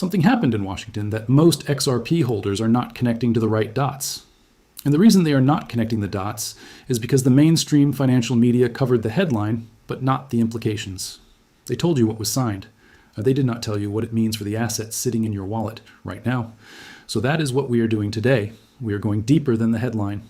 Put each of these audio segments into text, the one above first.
something happened in Washington that most XRP holders are not connecting to the right dots. And the reason they are not connecting the dots is because the mainstream financial media covered the headline, but not the implications. They told you what was signed. They did not tell you what it means for the assets sitting in your wallet right now. So that is what we are doing today. We are going deeper than the headline.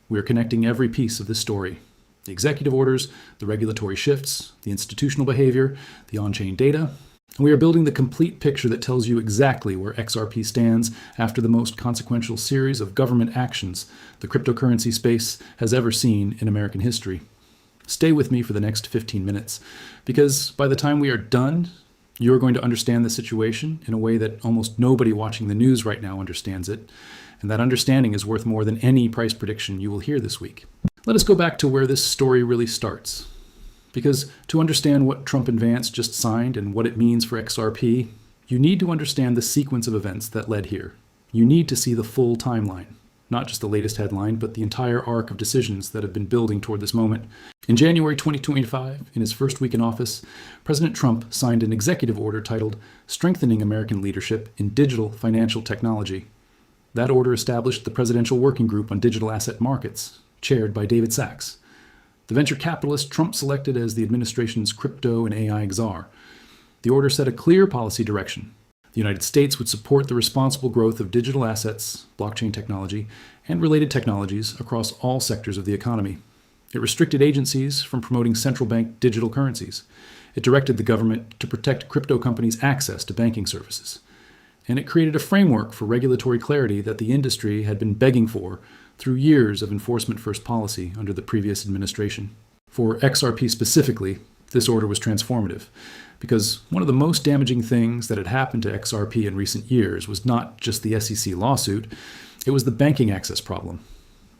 We are connecting every piece of this story. The executive orders, the regulatory shifts, the institutional behavior, the on-chain data. And we are building the complete picture that tells you exactly where XRP stands after the most consequential series of government actions the cryptocurrency space has ever seen in American history. Stay with me for the next 15 minutes, because by the time we are done, you're going to understand the situation in a way that almost nobody watching the news right now understands it, and that understanding is worth more than any price prediction you will hear this week. Let us go back to where this story really starts. Because to understand what Trump and Vance just signed and what it means for XRP, you need to understand the sequence of events that led here. You need to see the full timeline, not just the latest headline, but the entire arc of decisions that have been building toward this moment. In January 2025, in his first week in office, President Trump signed an executive order titled Strengthening American Leadership in Digital Financial Technology. That order established the Presidential Working Group on Digital Asset Markets, chaired by David Sachs, the venture capitalist Trump selected as the administration's crypto and AI czar. The order set a clear policy direction. The United States would support the responsible growth of digital assets, blockchain technology, and related technologies across all sectors of the economy. It restricted agencies from promoting central bank digital currencies. It directed the government to protect crypto companies' access to banking services. And it created a framework for regulatory clarity that the industry had been begging for through years of enforcement-first policy under the previous administration. For XRP specifically, this order was transformative, because one of the most damaging things that had happened to XRP in recent years was not just the SEC lawsuit, it was the banking access problem.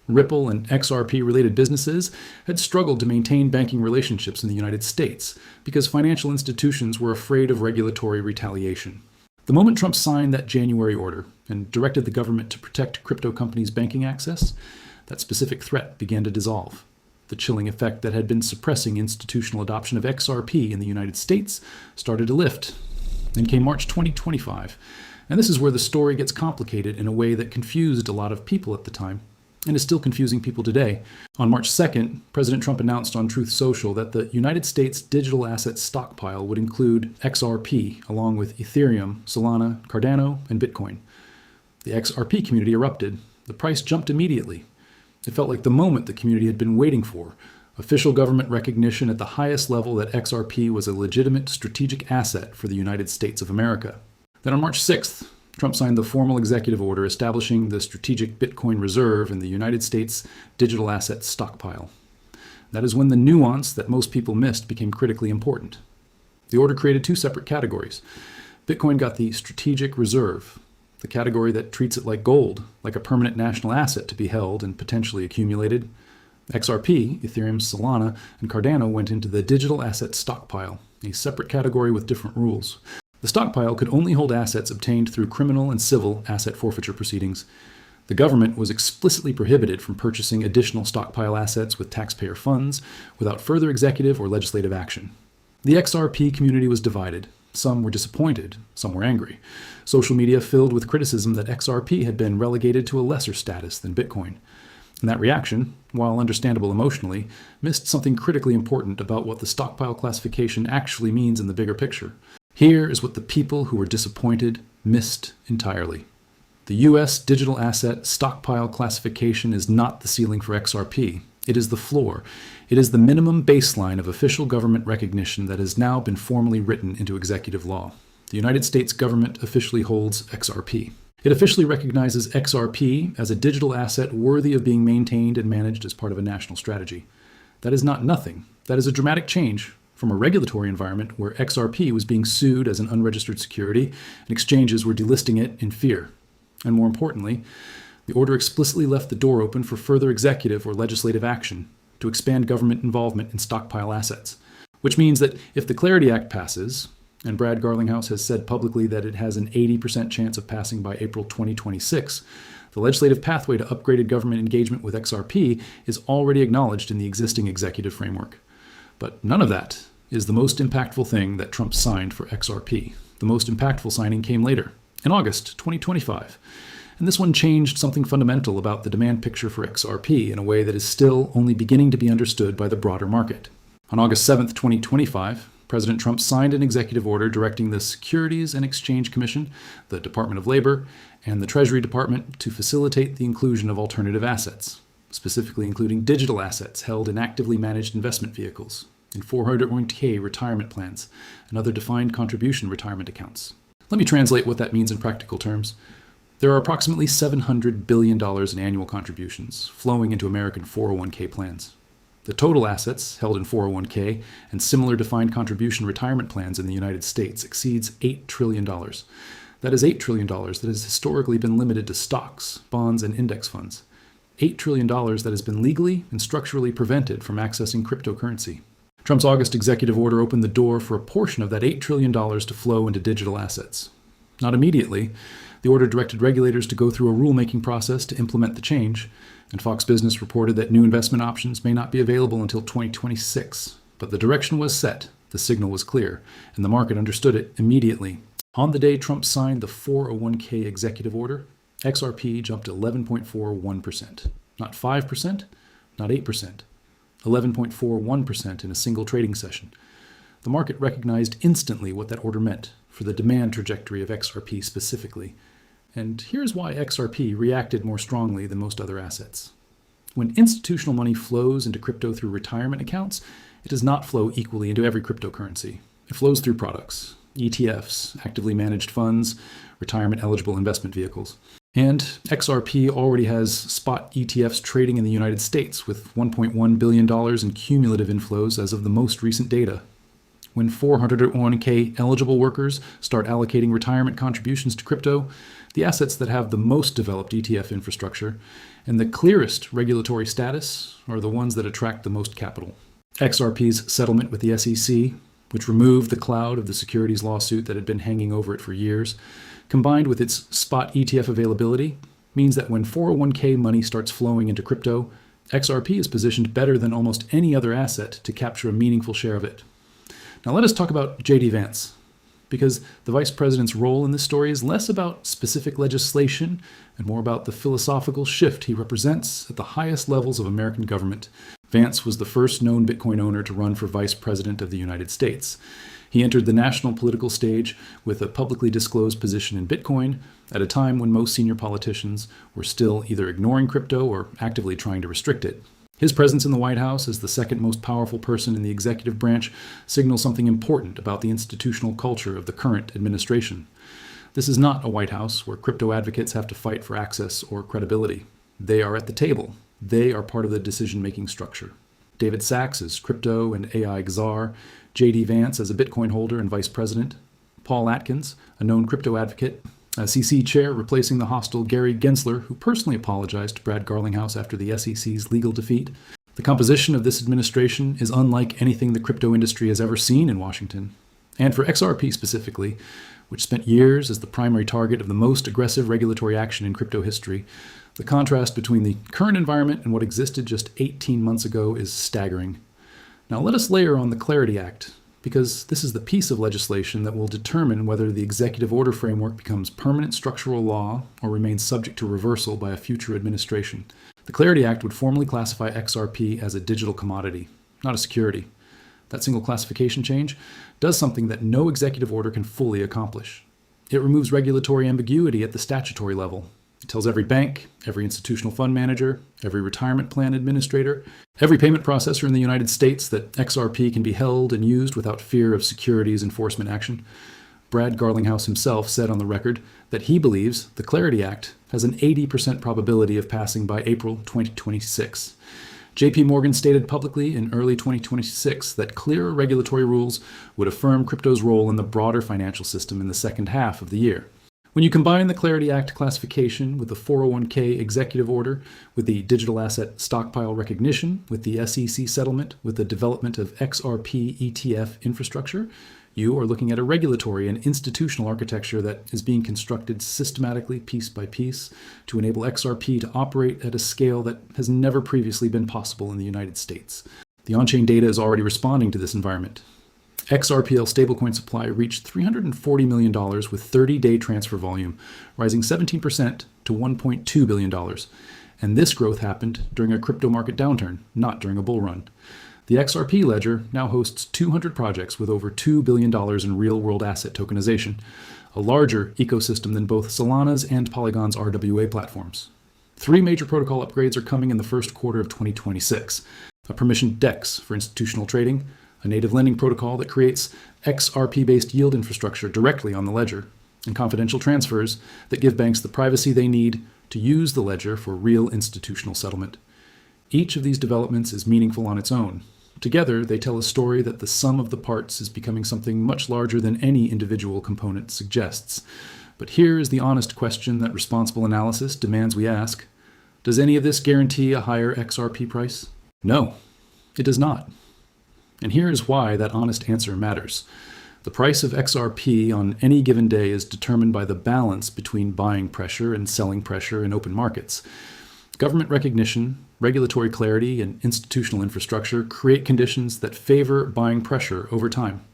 Ripple and XRP-related businesses had struggled to maintain banking relationships in the United States because financial institutions were afraid of regulatory retaliation. The moment Trump signed that January order and directed the government to protect crypto companies' banking access, that specific threat began to dissolve. The chilling effect that had been suppressing institutional adoption of XRP in the United States started to lift. Then came March 2025, and this is where the story gets complicated in a way that confused a lot of people at the time, and is still confusing people today. On March 2nd, President Trump announced on Truth Social that the United States digital asset stockpile would include XRP, along with Ethereum, Solana, Cardano, and Bitcoin. The XRP community erupted. The price jumped immediately. It felt like the moment the community had been waiting for, official government recognition at the highest level that XRP was a legitimate strategic asset for the United States of America. Then on March 6th, Trump signed the formal executive order establishing the strategic Bitcoin reserve in the United States digital asset stockpile. That is when the nuance that most people missed became critically important. The order created two separate categories. Bitcoin got the strategic reserve, the category that treats it like gold, like a permanent national asset to be held and potentially accumulated. XRP, Ethereum, Solana, and Cardano went into the digital asset stockpile, a separate category with different rules. The stockpile could only hold assets obtained through criminal and civil asset forfeiture proceedings. The government was explicitly prohibited from purchasing additional stockpile assets with taxpayer funds without further executive or legislative action. The XRP community was divided. Some were disappointed, some were angry. Social media filled with criticism that XRP had been relegated to a lesser status than Bitcoin. And that reaction, while understandable emotionally, missed something critically important about what the stockpile classification actually means in the bigger picture. Here is what the people who were disappointed missed entirely. The U.S. digital asset stockpile classification is not the ceiling for XRP. It is the floor. It is the minimum baseline of official government recognition that has now been formally written into executive law. The United States government officially holds XRP. It officially recognizes XRP as a digital asset worthy of being maintained and managed as part of a national strategy. That is not nothing. That is a dramatic change from a regulatory environment where XRP was being sued as an unregistered security and exchanges were delisting it in fear. And more importantly, the order explicitly left the door open for further executive or legislative action to expand government involvement in stockpile assets, which means that if the Clarity Act passes, and Brad Garlinghouse has said publicly that it has an 80% chance of passing by April 2026, the legislative pathway to upgraded government engagement with XRP is already acknowledged in the existing executive framework. But none of that is the most impactful thing that Trump signed for XRP. The most impactful signing came later. in August 2025. And this one changed something fundamental about the demand picture for XRP in a way that is still only beginning to be understood by the broader market. On August 7th, 2025, President Trump signed an executive order directing the Securities and Exchange Commission, the Department of Labor, and the Treasury Department to facilitate the inclusion of alternative assets, specifically including digital assets held in actively managed investment vehicles, in 401k retirement plans, and other defined contribution retirement accounts. Let me translate what that means in practical terms. There are approximately $700 billion in annual contributions flowing into American 401k plans. The total assets held in 401k and similar defined contribution retirement plans in the United States exceeds $8 trillion. That is $8 trillion that has historically been limited to stocks, bonds, and index funds. $8 trillion that has been legally and structurally prevented from accessing cryptocurrency. Trump's August executive order opened the door for a portion of that $8 trillion to flow into digital assets. Not immediately. The order directed regulators to go through a rulemaking process to implement the change, and Fox Business reported that new investment options may not be available until 2026. But the direction was set, the signal was clear, and the market understood it immediately. On the day Trump signed the 401k executive order, XRP jumped 11.41%. Not 5%, not 8%. 11.41% in a single trading session. The market recognized instantly what that order meant for the demand trajectory of XRP specifically. And here's why XRP reacted more strongly than most other assets. When institutional money flows into crypto through retirement accounts, it does not flow equally into every cryptocurrency. It flows through products, ETFs, actively managed funds, retirement-eligible investment vehicles. And XRP already has spot ETFs trading in the United States with $1.1 billion in cumulative inflows as of the most recent data. When 401k eligible workers start allocating retirement contributions to crypto, the assets that have the most developed ETF infrastructure and the clearest regulatory status are the ones that attract the most capital. XRP's settlement with the SEC, which removed the cloud of the securities lawsuit that had been hanging over it for years, combined with its spot ETF availability, means that when 401k money starts flowing into crypto, XRP is positioned better than almost any other asset to capture a meaningful share of it. Now let us talk about J.D. Vance, because the vice president's role in this story is less about specific legislation and more about the philosophical shift he represents at the highest levels of American government. Vance was the first known Bitcoin owner to run for vice president of the United States. He entered the national political stage with a publicly disclosed position in Bitcoin at a time when most senior politicians were still either ignoring crypto or actively trying to restrict it. His presence in the White House as the second most powerful person in the executive branch signals something important about the institutional culture of the current administration. This is not a White House where crypto advocates have to fight for access or credibility. They are at the table. They are part of the decision-making structure. David Sachs is crypto and AI czar, J.D. Vance as a Bitcoin holder and vice president, Paul Atkins, a known crypto advocate, SEC chair replacing the hostile Gary Gensler, who personally apologized to Brad Garlinghouse after the SEC's legal defeat. The composition of this administration is unlike anything the crypto industry has ever seen in Washington. And for XRP specifically, which spent years as the primary target of the most aggressive regulatory action in crypto history, the contrast between the current environment and what existed just 18 months ago is staggering. Now let us layer on the Clarity Act, because this is the piece of legislation that will determine whether the executive order framework becomes permanent structural law or remains subject to reversal by a future administration. The Clarity Act would formally classify XRP as a digital commodity, not a security. That single classification change does something that no executive order can fully accomplish. It removes regulatory ambiguity at the statutory level. It tells every bank, every institutional fund manager, every retirement plan administrator, every payment processor in the United States that XRP can be held and used without fear of securities enforcement action. Brad Garlinghouse himself said on the record that he believes the Clarity Act has an 80% probability of passing by April 2026. JP Morgan stated publicly in early 2026 that clearer regulatory rules would affirm crypto's role in the broader financial system in the second half of the year. When you combine the Clarity Act classification with the 401k executive order, with the digital asset stockpile recognition, with the SEC settlement, with the development of XRP ETF infrastructure, you are looking at a regulatory and institutional architecture that is being constructed systematically, piece by piece, to enable XRP to operate at a scale that has never previously been possible in the United States. The on-chain data is already responding to this environment. XRPL stablecoin supply reached $340 million with 30-day transfer volume, rising 17% to $1.2 billion. And this growth happened during a crypto market downturn, not during a bull run. The XRP ledger now hosts 200 projects with over $2 billion in real-world asset tokenization, a larger ecosystem than both Solana's and Polygon's RWA platforms. 3 major protocol upgrades are coming in the first quarter of 2026. A permissioned DEX for institutional trading, a native lending protocol that creates XRP-based yield infrastructure directly on the ledger, and confidential transfers that give banks the privacy they need to use the ledger for real institutional settlement. Each of these developments is meaningful on its own. Together, they tell a story that the sum of the parts is becoming something much larger than any individual component suggests. But here is the honest question that responsible analysis demands we ask. Does any of this guarantee a higher XRP price? No, it does not. And here is why that honest answer matters. The price of XRP on any given day is determined by the balance between buying pressure and selling pressure in open markets. Government recognition, regulatory clarity, and institutional infrastructure create conditions that favor buying pressure over time.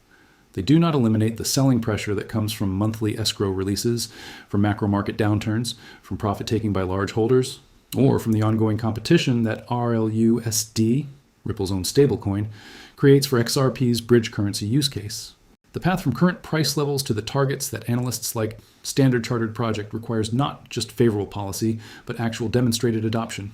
They do not eliminate the selling pressure that comes from monthly escrow releases, from macro market downturns, from profit-taking by large holders, or from the ongoing competition that RLUSD, Ripple's own stablecoin, creates for XRP's bridge currency use case. The path from current price levels to the targets that analysts like Standard Chartered Project requires not just favorable policy, but actual demonstrated adoption.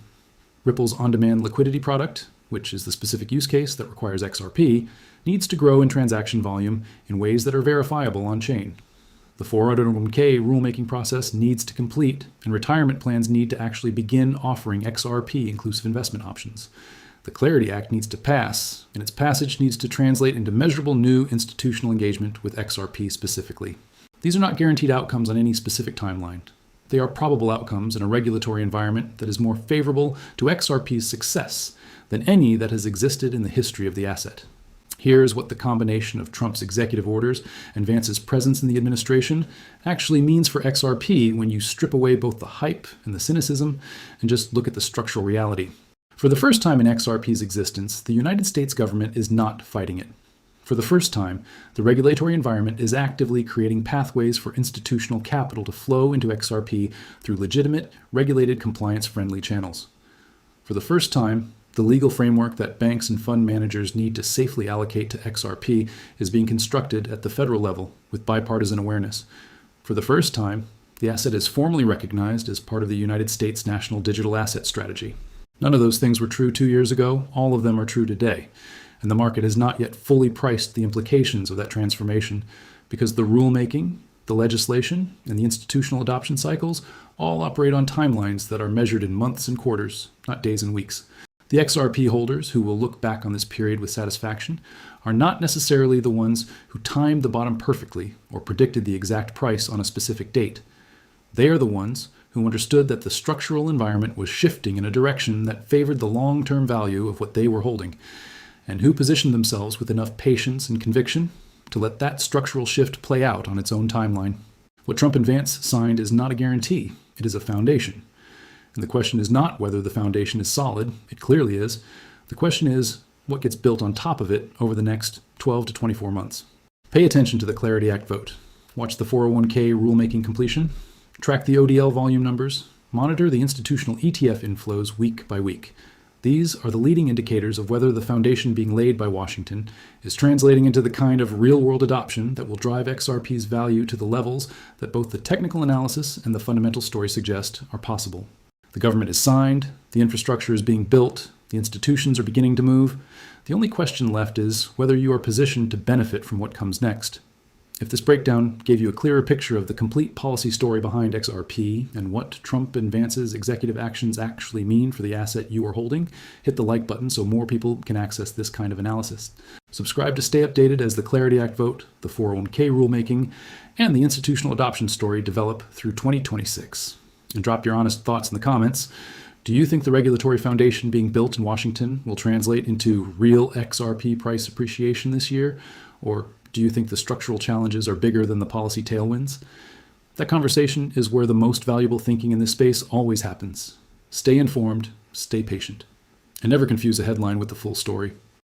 Ripple's on-demand liquidity product, which is the specific use case that requires XRP, needs to grow in transaction volume in ways that are verifiable on-chain. The 401k rulemaking process needs to complete, and retirement plans need to actually begin offering XRP-inclusive investment options. The Clarity Act needs to pass, and its passage needs to translate into measurable new institutional engagement with XRP specifically. These are not guaranteed outcomes on any specific timeline. They are probable outcomes in a regulatory environment that is more favorable to XRP's success than any that has existed in the history of the asset. Here's what the combination of Trump's executive orders and Vance's presence in the administration actually means for XRP when you strip away both the hype and the cynicism and just look at the structural reality. For the first time in XRP's existence, the United States government is not fighting it. For the first time, the regulatory environment is actively creating pathways for institutional capital to flow into XRP through legitimate, regulated, compliance-friendly channels. For the first time, the legal framework that banks and fund managers need to safely allocate to XRP is being constructed at the federal level with bipartisan awareness. For the first time, the asset is formally recognized as part of the United States National Digital Asset Strategy. None of those things were true 2 years ago. All of them are true today. And the market has not yet fully priced the implications of that transformation because the rulemaking, the legislation, and the institutional adoption cycles all operate on timelines that are measured in months and quarters, not days and weeks. The XRP holders who will look back on this period with satisfaction are not necessarily the ones who timed the bottom perfectly or predicted the exact price on a specific date. They are the ones who understood that the structural environment was shifting in a direction that favored the long-term value of what they were holding, and who positioned themselves with enough patience and conviction to let that structural shift play out on its own timeline. What Trump and Vance signed is not a guarantee, it is a foundation. And the question is not whether the foundation is solid, it clearly is. The question is what gets built on top of it over the next 12 to 24 months. Pay attention to the Clarity Act vote. Watch the 401k rulemaking completion. Track the ODL volume numbers. Monitor the institutional ETF inflows week by week. These are the leading indicators of whether the foundation being laid by Washington is translating into the kind of real-world adoption that will drive XRP's value to the levels that both the technical analysis and the fundamental story suggest are possible. The government is signed, the infrastructure is being built, the institutions are beginning to move. The only question left is whether you are positioned to benefit from what comes next. If this breakdown gave you a clearer picture of the complete policy story behind XRP and what Trump and Vance's executive actions actually mean for the asset you are holding, hit the like button so more people can access this kind of analysis. Subscribe to stay updated as the Clarity Act vote, the 401k rulemaking, and the institutional adoption story develop through 2026. And drop your honest thoughts in the comments. Do you think the regulatory foundation being built in Washington will translate into real XRP price appreciation this year? Or do you think the structural challenges are bigger than the policy tailwinds? That conversation is where the most valuable thinking in this space always happens. Stay informed, stay patient, and never confuse a headline with the full story.